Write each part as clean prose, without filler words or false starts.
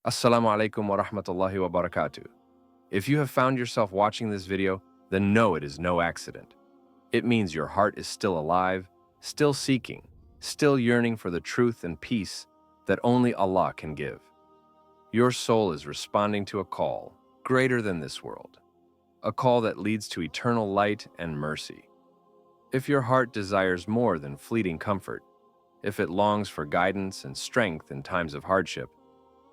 Assalamu alaikum wa rahmatullahi wa barakatuh. If you have found yourself watching this video, then know it is no accident. It means your heart is still alive, still seeking, still yearning for the truth and peace that only Allah can give. Your soul is responding to a call greater than this world, a call that leads to eternal light and mercy. If your heart desires more than fleeting comfort, if it longs for guidance and strength in times of hardship,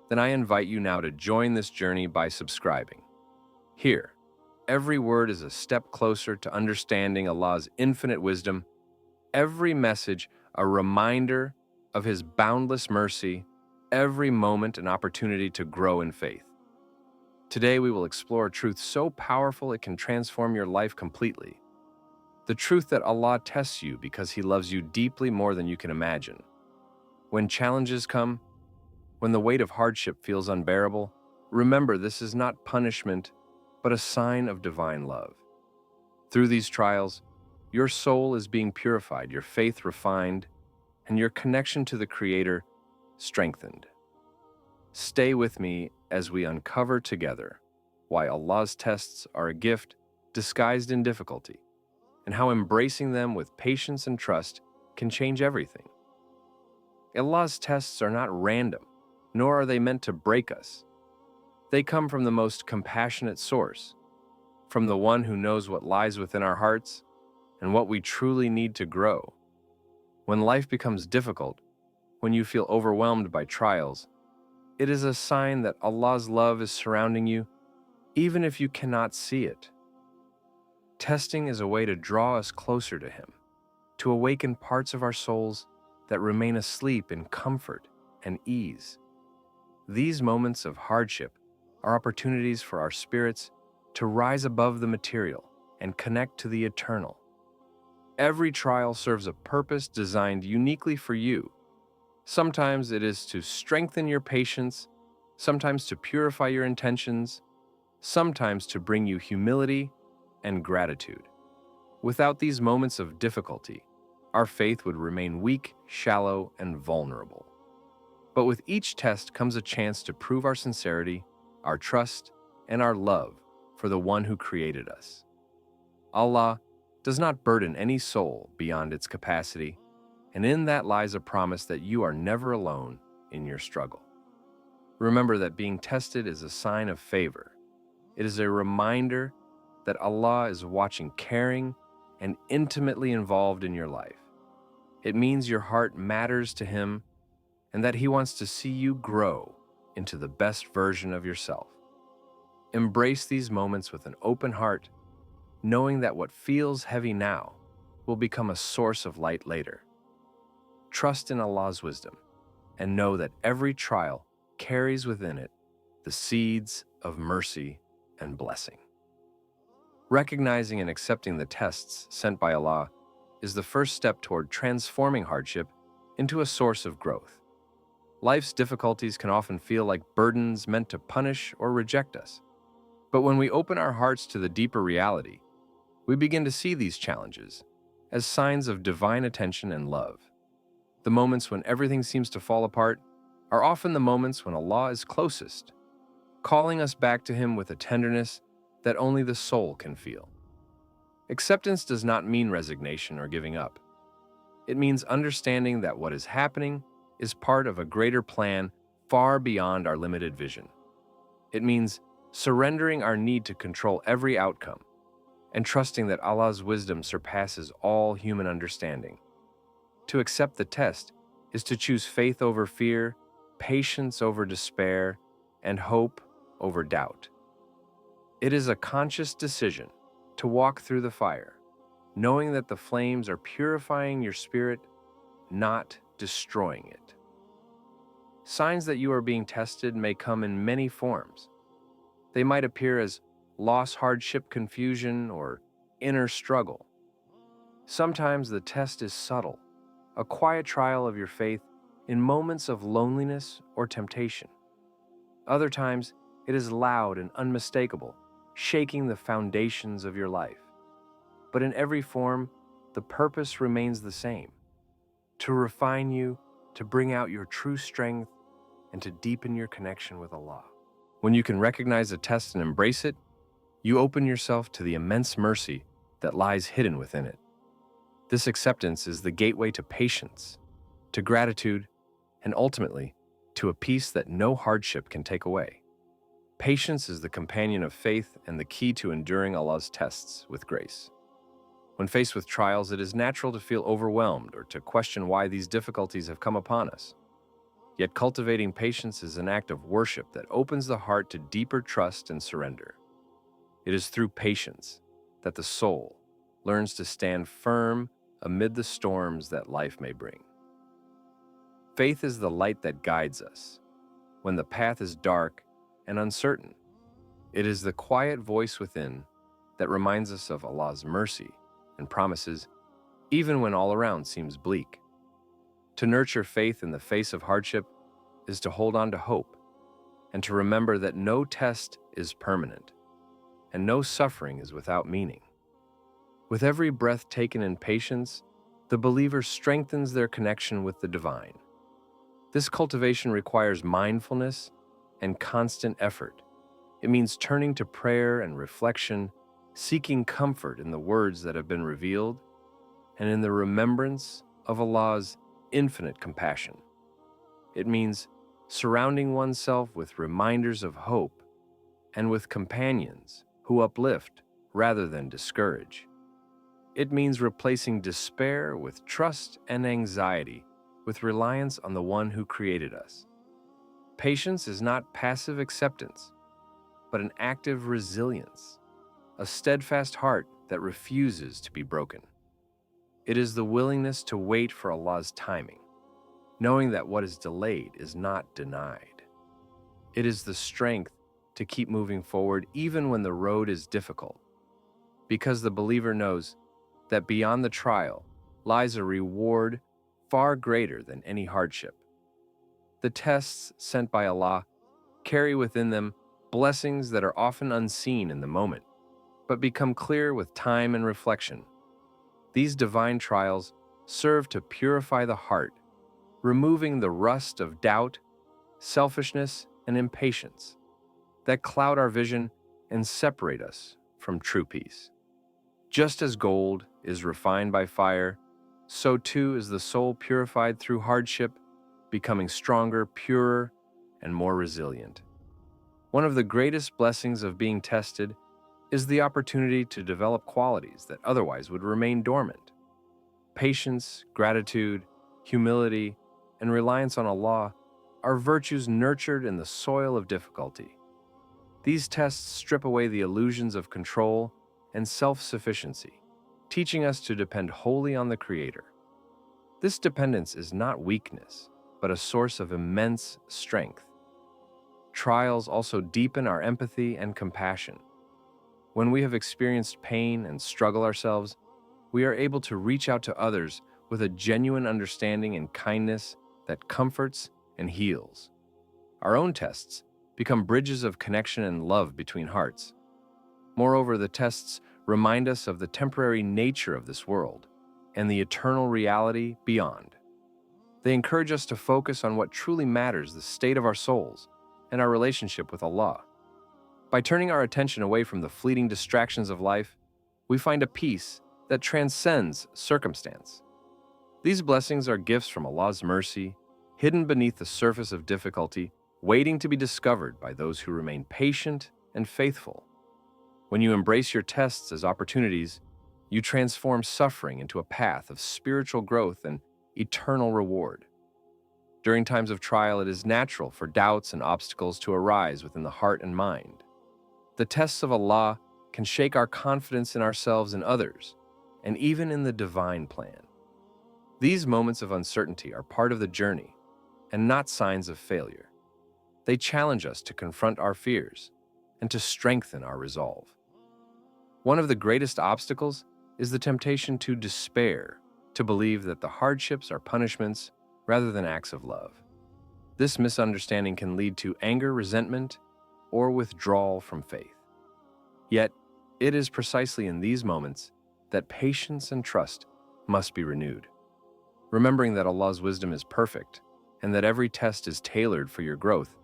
then I invite you now to join this journey by subscribing. Here, every word is a step closer to understanding Allah's infinite wisdom, every message a reminder of His boundless mercy, every moment an opportunity to grow in faith. Today we will explore a truth so powerful it can transform your life completely. The truth that Allah tests you because He loves you deeply more than you can imagine. When challenges come, when the weight of hardship feels unbearable, remember this is not punishment, but a sign of divine love. Through these trials, your soul is being purified, your faith refined, and your connection to the Creator strengthened. Stay with me as we uncover together why Allah's tests are a gift disguised in difficulty, and how embracing them with patience and trust can change everything. Allah's tests are not random, nor are they meant to break us. They come from the most compassionate source, from the one who knows what lies within our hearts and what we truly need to grow. When life becomes difficult, when you feel overwhelmed by trials, it is a sign that Allah's love is surrounding you, even if you cannot see it. Testing is a way to draw us closer to Him, to awaken parts of our souls that remain asleep in comfort and ease. These moments of hardship are opportunities for our spirits to rise above the material and connect to the eternal. Every trial serves a purpose designed uniquely for you. Sometimes it is to strengthen your patience, sometimes to purify your intentions, sometimes to bring you humility and gratitude. Without these moments of difficulty, our faith would remain weak, shallow, and vulnerable. But with each test comes a chance to prove our sincerity, our trust, and our love for the one who created us. Allah does not burden any soul beyond its capacity, and in that lies a promise that you are never alone in your struggle. Remember that being tested is a sign of favor. It is a reminder that Allah is watching, caring, and intimately involved in your life. It means your heart matters to Him and that He wants to see you grow into the best version of yourself. Embrace these moments with an open heart, knowing that what feels heavy now will become a source of light later. Trust in Allah's wisdom and know that every trial carries within it the seeds of mercy and blessing. Recognizing and accepting the tests sent by Allah is the first step toward transforming hardship into a source of growth. Life's difficulties can often feel like burdens meant to punish or reject us. But when we open our hearts to the deeper reality, we begin to see these challenges as signs of divine attention and love. The moments when everything seems to fall apart are often the moments when Allah is closest, calling us back to Him with a tenderness that only the soul can feel. Acceptance does not mean resignation or giving up. It means understanding that what is happening is part of a greater plan far beyond our limited vision. It means surrendering our need to control every outcome and trusting that Allah's wisdom surpasses all human understanding. To accept the test is to choose faith over fear, patience over despair, and hope over doubt. It is a conscious decision to walk through the fire, knowing that the flames are purifying your spirit, not destroying it. Signs that you are being tested may come in many forms. They might appear as loss, hardship, confusion, or inner struggle. Sometimes the test is subtle, a quiet trial of your faith in moments of loneliness or temptation. Other times, it is loud and unmistakable, shaking the foundations of your life. But in every form, the purpose remains the same: to refine you, to bring out your true strength, and to deepen your connection with Allah. When you can recognize a test and embrace it, you open yourself to the immense mercy that lies hidden within it. This acceptance is the gateway to patience, to gratitude, and ultimately, to a peace that no hardship can take away. Patience is the companion of faith and the key to enduring Allah's tests with grace. When faced with trials, it is natural to feel overwhelmed or to question why these difficulties have come upon us. Yet cultivating patience is an act of worship that opens the heart to deeper trust and surrender. It is through patience that the soul learns to stand firm amid the storms that life may bring. Faith is the light that guides us when the path is dark and uncertain. It is the quiet voice within that reminds us of Allah's mercy and promises, even when all around seems bleak. To nurture faith in the face of hardship is to hold on to hope and to remember that no test is permanent and no suffering is without meaning. With every breath taken in patience, the believer strengthens their connection with the divine. This cultivation requires mindfulness and constant effort. It means turning to prayer and reflection, seeking comfort in the words that have been revealed, and in the remembrance of Allah's infinite compassion. It means surrounding oneself with reminders of hope and with companions who uplift rather than discourage. It means replacing despair with trust and anxiety with reliance on the one who created us. Patience is not passive acceptance, but an active resilience, a steadfast heart that refuses to be broken. It is the willingness to wait for Allah's timing, knowing that what is delayed is not denied. It is the strength to keep moving forward even when the road is difficult, because the believer knows that beyond the trial lies a reward far greater than any hardship. The tests sent by Allah carry within them blessings that are often unseen in the moment, but become clear with time and reflection. These divine trials serve to purify the heart, removing the rust of doubt, selfishness, and impatience that cloud our vision and separate us from true peace. Just as gold is refined by fire, so too is the soul purified through hardship, becoming stronger, purer, and more resilient. One of the greatest blessings of being tested is the opportunity to develop qualities that otherwise would remain dormant. Patience, gratitude, humility, and reliance on Allah are virtues nurtured in the soil of difficulty. These tests strip away the illusions of control and self-sufficiency, teaching us to depend wholly on the Creator. This dependence is not weakness, but a source of immense strength. Trials also deepen our empathy and compassion. When we have experienced pain and struggle ourselves, we are able to reach out to others with a genuine understanding and kindness that comforts and heals. Our own tests become bridges of connection and love between hearts. Moreover, the tests remind us of the temporary nature of this world and the eternal reality beyond. They encourage us to focus on what truly matters, the state of our souls and our relationship with Allah. By turning our attention away from the fleeting distractions of life, we find a peace that transcends circumstance. These blessings are gifts from Allah's mercy, hidden beneath the surface of difficulty, waiting to be discovered by those who remain patient and faithful. When you embrace your tests as opportunities, you transform suffering into a path of spiritual growth and eternal reward. During times of trial, it is natural for doubts and obstacles to arise within the heart and mind. The tests of Allah can shake our confidence in ourselves and others, and even in the divine plan. These moments of uncertainty are part of the journey and not signs of failure. They challenge us to confront our fears and to strengthen our resolve. One of the greatest obstacles is the temptation to despair, to believe that the hardships are punishments rather than acts of love. This misunderstanding can lead to anger, resentment, or withdrawal from faith. Yet, it is precisely in these moments that patience and trust must be renewed. Remembering that Allah's wisdom is perfect and that every test is tailored for your growth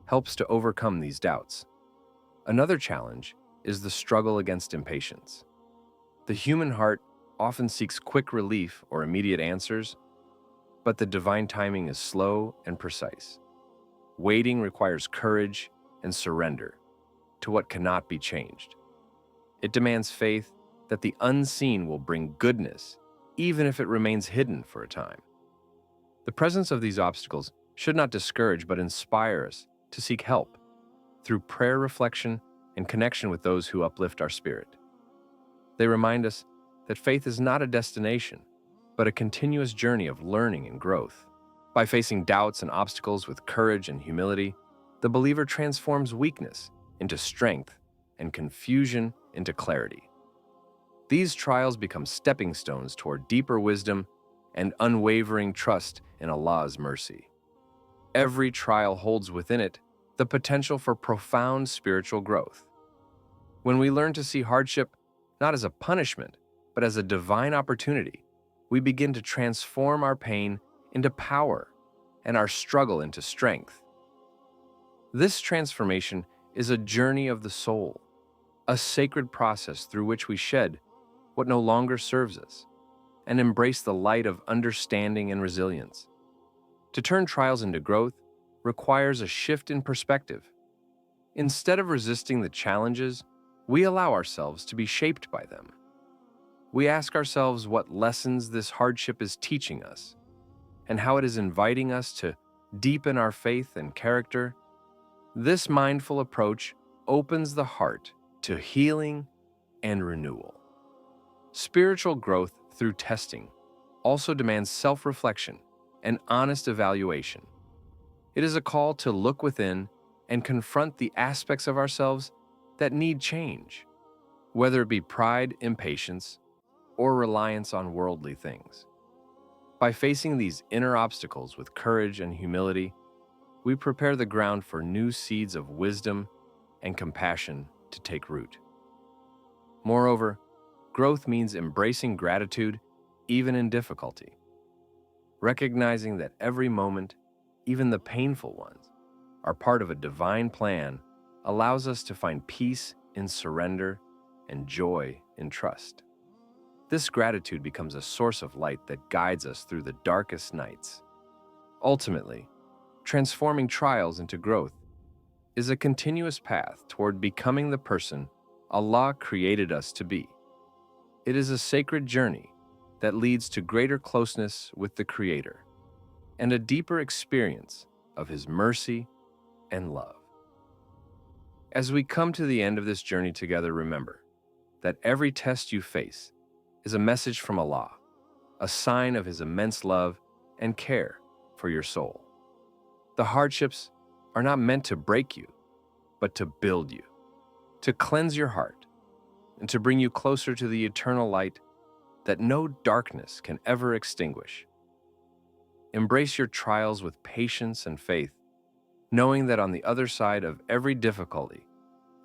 helps to overcome these doubts. Another challenge is the struggle against impatience. The human heart often seeks quick relief or immediate answers, but the divine timing is slow and precise. Waiting requires courage and surrender to what cannot be changed. It demands faith that the unseen will bring goodness, even if it remains hidden for a time. The presence of these obstacles should not discourage but inspire us to seek help through prayer, reflection, and connection with those who uplift our spirit. They remind us that faith is not a destination, but a continuous journey of learning and growth. By facing doubts and obstacles with courage and humility, the believer transforms weakness into strength and confusion into clarity. These trials become stepping stones toward deeper wisdom and unwavering trust in Allah's mercy. Every trial holds within it the potential for profound spiritual growth. When we learn to see hardship not as a punishment, but as a divine opportunity, we begin to transform our pain into power and our struggle into strength. This transformation is a journey of the soul, a sacred process through which we shed what no longer serves us and embrace the light of understanding and resilience. To turn trials into growth requires a shift in perspective. Instead of resisting the challenges, we allow ourselves to be shaped by them. We ask ourselves what lessons this hardship is teaching us and how it is inviting us to deepen our faith and character. This mindful approach opens the heart to healing and renewal. Spiritual growth through testing also demands self-reflection and honest evaluation. It is a call to look within and confront the aspects of ourselves that need change, whether it be pride, impatience, or reliance on worldly things. By facing these inner obstacles with courage and humility, we prepare the ground for new seeds of wisdom and compassion to take root. Moreover, growth means embracing gratitude even in difficulty, recognizing that every moment, even the painful ones, are part of a divine plan allows us to find peace in surrender and joy in trust. This gratitude becomes a source of light that guides us through the darkest nights. Ultimately, transforming trials into growth is a continuous path toward becoming the person Allah created us to be. It is a sacred journey that leads to greater closeness with the Creator and a deeper experience of His mercy and love. As we come to the end of this journey together, remember that every test you face is a message from Allah, a sign of His immense love and care for your soul. The hardships are not meant to break you, but to build you, to cleanse your heart, and to bring you closer to the eternal light that no darkness can ever extinguish. Embrace your trials with patience and faith, knowing that on the other side of every difficulty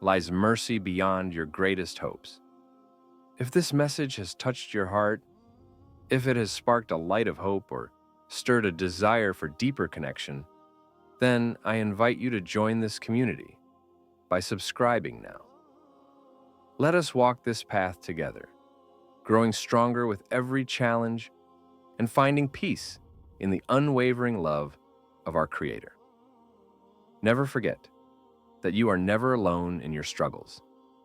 lies mercy beyond your greatest hopes. If this message has touched your heart, if it has sparked a light of hope or stirred a desire for deeper connection, then I invite you to join this community by subscribing now. Let us walk this path together, growing stronger with every challenge and finding peace in the unwavering love of our Creator. Never forget that you are never alone in your struggles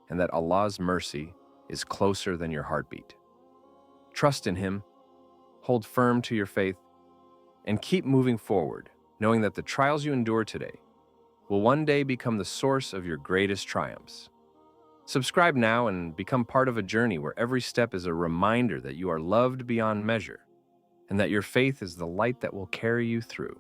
and that Allah's mercy is closer than your heartbeat. Trust in Him, hold firm to your faith, and keep moving forward, knowing that the trials you endure today will one day become the source of your greatest triumphs. Subscribe now and become part of a journey where every step is a reminder that you are loved beyond measure and that your faith is the light that will carry you through.